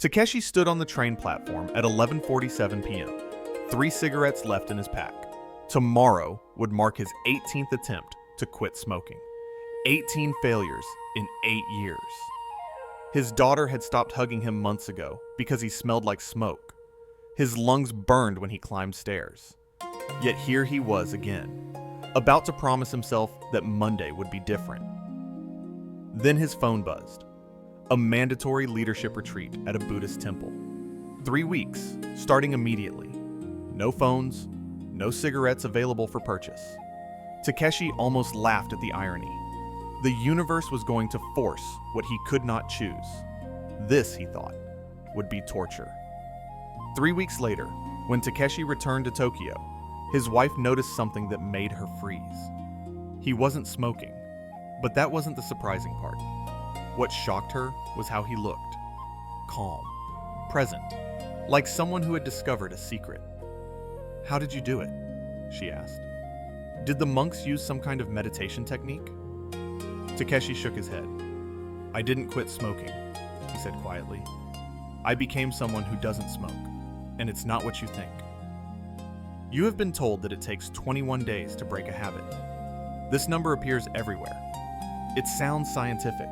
Takeshi stood on the train platform at 11:47 p.m., 3 cigarettes left in his pack. Tomorrow would mark his 18th attempt to quit smoking. 18 failures in 8 years. His daughter had stopped hugging him months ago because he smelled like smoke. His lungs burned when he climbed stairs. Yet here he was again, about to promise himself that Monday would be different. Then his phone buzzed. A mandatory leadership retreat at a Buddhist temple. 3 weeks, starting immediately. No phones, no cigarettes available for purchase. Takeshi almost laughed at the irony. The universe was going to force what he could not choose. This, he thought, would be torture. 3 weeks later, when Takeshi returned to Tokyo, his wife noticed something that made her freeze. He wasn't smoking, but that wasn't the surprising part. What shocked her was how he looked. Calm, present, like someone who had discovered a secret. "How did you do it?" she asked. "Did the monks use some kind of meditation technique?" Takeshi shook his head. "I didn't quit smoking," he said quietly. "I became someone who doesn't smoke, and it's not what you think." You have been told that it takes 21 days to break a habit. This number appears everywhere. It sounds scientific.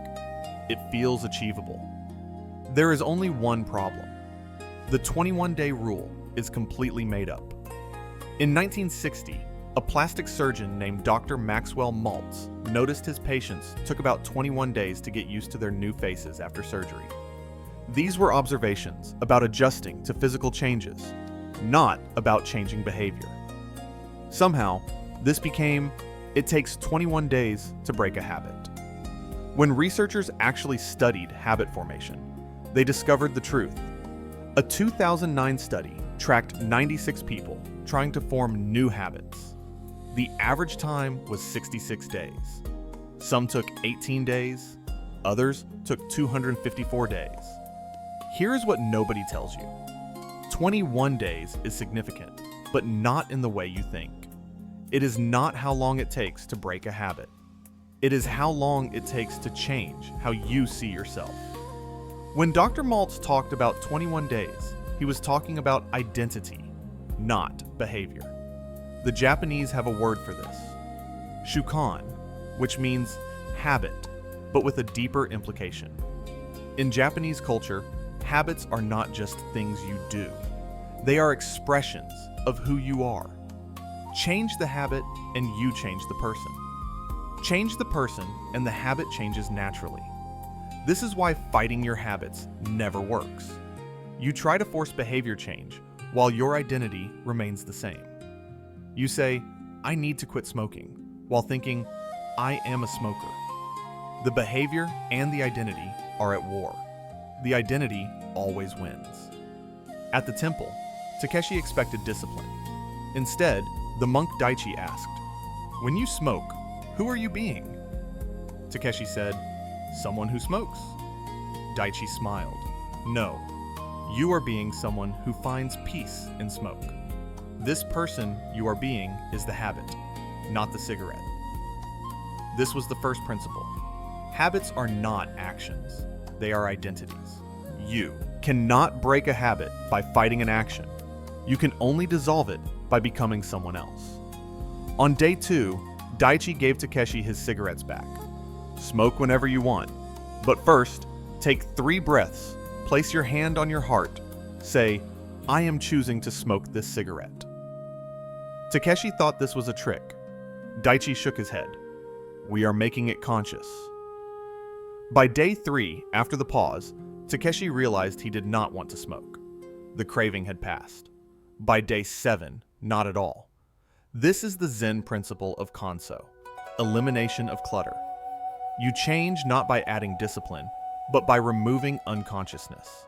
It feels achievable. There is only one problem. The 21-day rule is completely made up. In 1960, a plastic surgeon named Dr. Maxwell Maltz noticed his patients took about 21 days to get used to their new faces after surgery. These were observations about adjusting to physical changes, not about changing behavior. Somehow, this became, it takes 21 days to break a habit. When researchers actually studied habit formation, they discovered the truth. A 2009 study tracked 96 people trying to form new habits. The average time was 66 days. Some took 18 days, others took 254 days. Here's what nobody tells you. 21 days is significant, but not in the way you think. It is not how long it takes to break a habit. It is how long it takes to change how you see yourself. When Dr. Maltz talked about 21 days, he was talking about identity, not behavior. The Japanese have a word for this, shukan, which means habit, but with a deeper implication. In Japanese culture, habits are not just things you do. They are expressions of who you are. Change the habit and you change the person. Change the person and the habit changes naturally. This is why fighting your habits never works. You try to force behavior change while your identity remains the same. You say, "I need to quit smoking," while thinking, "I am a smoker." The behavior and the identity are at war. The identity always wins. At the temple, Takeshi expected discipline. Instead, the monk Daichi asked, "When you smoke, who are you being?" Takeshi said, "Someone who smokes." Daichi smiled. "No, you are being someone who finds peace in smoke. This person you are being is the habit, not the cigarette." This was the first principle. Habits are not actions. They are identities. You cannot break a habit by fighting an action. You can only dissolve it by becoming someone else. On day 2, Daichi gave Takeshi his cigarettes back. "Smoke whenever you want. But first, take 3 breaths, place your hand on your heart, say, 'I am choosing to smoke this cigarette.'" Takeshi thought this was a trick. Daichi shook his head. "We are making it conscious." By day 3, after the pause, Takeshi realized he did not want to smoke. The craving had passed. By day 7, not at all. This is the Zen principle of Kanso, elimination of clutter. You change not by adding discipline, but by removing unconsciousness.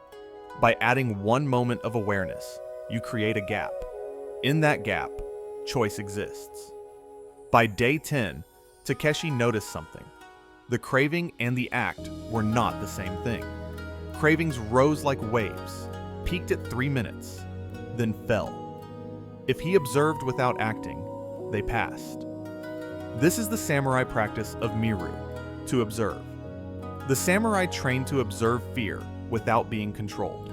By adding one moment of awareness, you create a gap. In that gap, choice exists. By day 10, Takeshi noticed something. The craving and the act were not the same thing. Cravings rose like waves, peaked at 3 minutes, then fell. If he observed without acting, they passed. This is the samurai practice of miru, to observe. The samurai trained to observe fear without being controlled.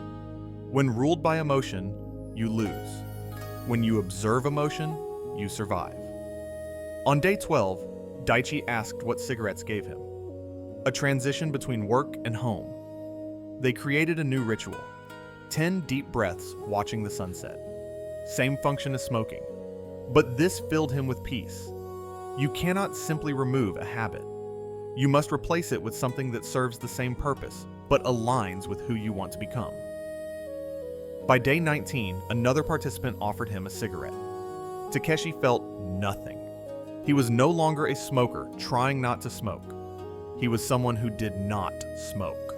When ruled by emotion, you lose. When you observe emotion, you survive. On day 12, Daichi asked what cigarettes gave him. A transition between work and home. They created a new ritual. 10 deep breaths watching the sunset. Same function as smoking. But this filled him with peace. You cannot simply remove a habit. You must replace it with something that serves the same purpose, but aligns with who you want to become. By day 19, another participant offered him a cigarette. Takeshi felt nothing. He was no longer a smoker trying not to smoke. He was someone who did not smoke.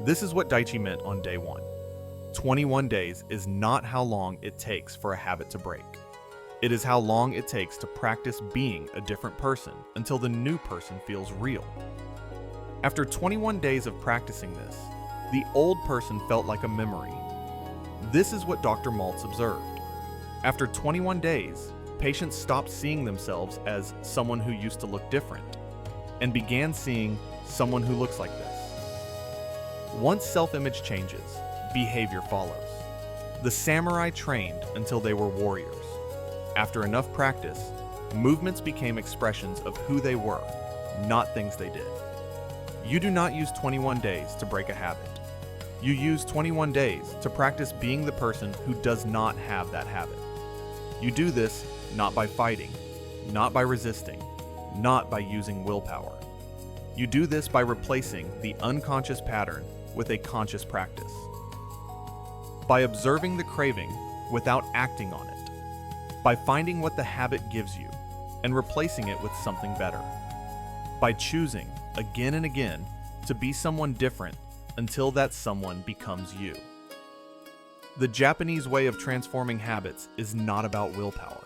This is what Daichi meant on day 1. 21 days is not how long it takes for a habit to break. It is how long it takes to practice being a different person until the new person feels real. After 21 days of practicing this, the old person felt like a memory. This is what Dr. Maltz observed. After 21 days, patients stopped seeing themselves as someone who used to look different and began seeing someone who looks like this. Once self-image changes, behavior follows. The samurai trained until they were warriors. After enough practice, movements became expressions of who they were, not things they did. You do not use 21 days to break a habit. You use 21 days to practice being the person who does not have that habit. You do this not by fighting, not by resisting, not by using willpower. You do this by replacing the unconscious pattern with a conscious practice. By observing the craving without acting on it. By finding what the habit gives you and replacing it with something better. By choosing again and again to be someone different until that someone becomes you. The Japanese way of transforming habits is not about willpower.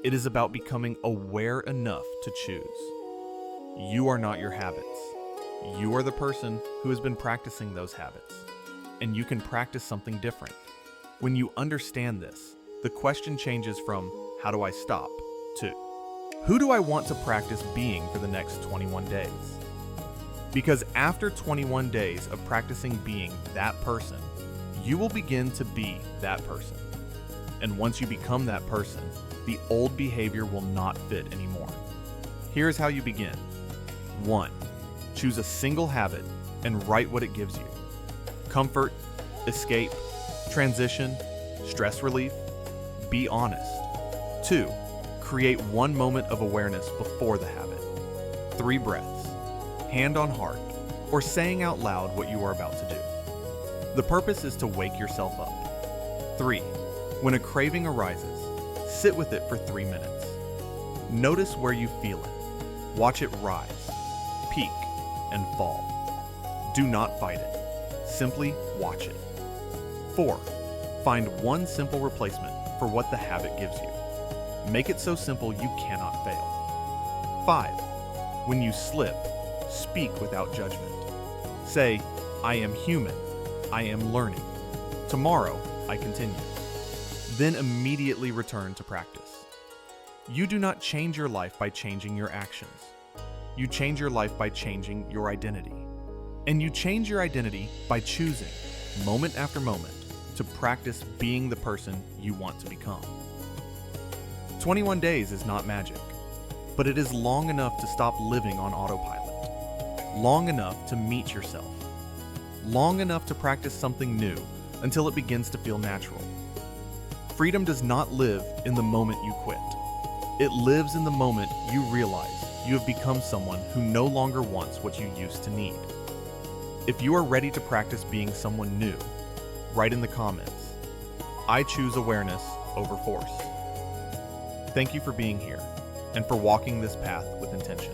It is about becoming aware enough to choose. You are not your habits. You are the person who has been practicing those habits, and you can practice something different. When you understand this, the question changes from, how do I stop, to, who do I want to practice being for the next 21 days? Because after 21 days of practicing being that person, you will begin to be that person. And once you become that person, the old behavior will not fit anymore. Here's how you begin. 1. Choose a single habit and write what it gives you. Comfort, escape, transition, stress relief. Be honest. 2. Create one moment of awareness before the habit. 3 breaths, hand on heart, or saying out loud what you are about to do. The purpose is to wake yourself up. 3. When a craving arises, sit with it for 3 minutes. Notice where you feel it. Watch it rise, peak, and fall. Do not fight it. Simply watch it. 4. Find one simple replacement for what the habit gives you. Make it so simple you cannot fail. 5. When you slip, speak without judgment. Say, I am human. I am learning. Tomorrow, I continue. Then immediately return to practice. You do not change your life by changing your actions. You change your life by changing your identity. And you change your identity by choosing, moment after moment, to practice being the person you want to become. 21 days is not magic, but it is long enough to stop living on autopilot. Long enough to meet yourself. Long enough to practice something new until it begins to feel natural. Freedom does not live in the moment you quit. It lives in the moment you realize you have become someone who no longer wants what you used to need. If you are ready to practice being someone new, write in the comments, I choose awareness over force. Thank you for being here and for walking this path with intention.